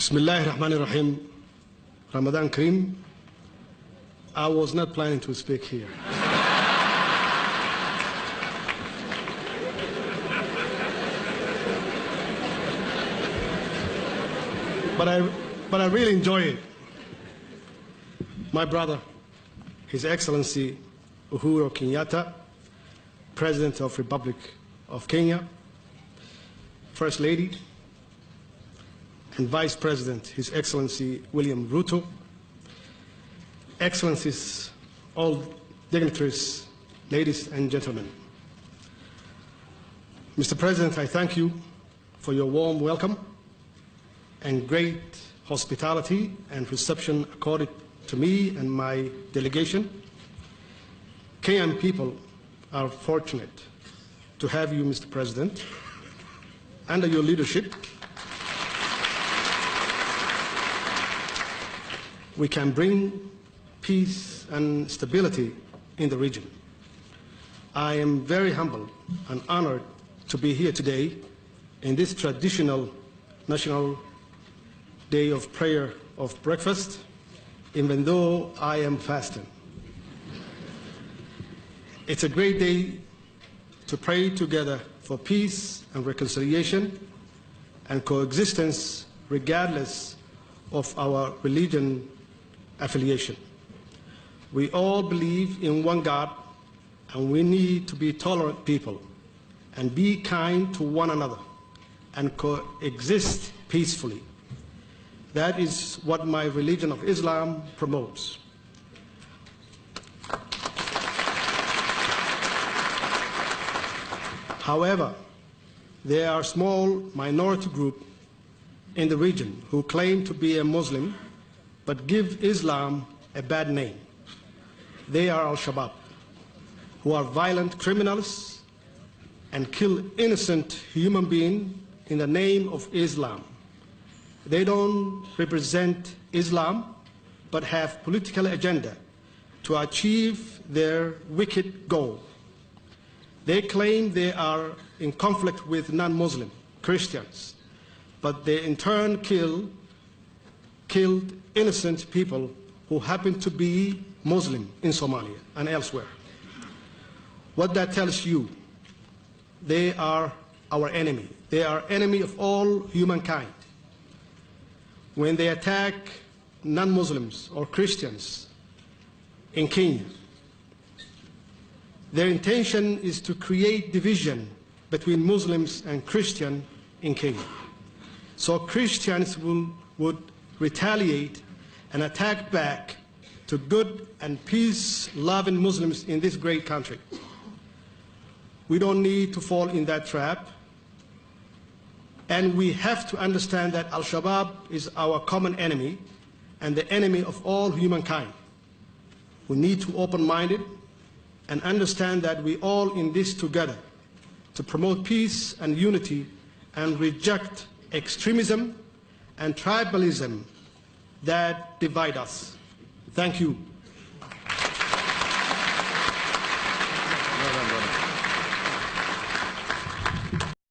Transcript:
Bismillahir Rahmanir Rahim. Ramadan Kareem. I was not planning to speak here. But I really enjoy it. My brother, His Excellency Uhuru Kenyatta, President of Republic of Kenya, First Lady, and Vice President, His Excellency William Ruto, Excellencies, all dignitaries, ladies and gentlemen. Mr. President, I thank you for your warm welcome and great hospitality and reception accorded to me and my delegation. Kenyan people are fortunate to have you, Mr. President. Under your leadership, we can bring peace and stability in the region. I am very humbled and honored to be here today in this traditional national day of prayer of breakfast, even though I am fasting. It's a great day to pray together for peace and reconciliation and coexistence regardless of our religion affiliation. We all believe in one God, and we need to be tolerant people and be kind to one another and coexist peacefully. That is what my religion of Islam promotes. However, there are a small minority group in the region who claim to be a Muslim but give Islam a bad name. They are Al-Shabaab, who are violent criminals and kill innocent human beings in the name of Islam. They don't represent Islam, but have political agenda to achieve their wicked goal. They claim they are in conflict with non-Muslim Christians, but they in turn killed innocent people who happen to be Muslim in Somalia and elsewhere. What that tells you, they are our enemy. They are enemy of all humankind. When they attack non-Muslims or Christians in Kenya, their intention is to create division between Muslims and Christians in Kenya. So Christians would retaliate and attack back to good and peace-loving Muslims in this great country. We don't need to fall in that trap. And we have to understand that Al-Shabaab is our common enemy and the enemy of all humankind. We need to be open-minded and understand that we all in this together to promote peace and unity and reject extremism and tribalism that divide us. Thank you.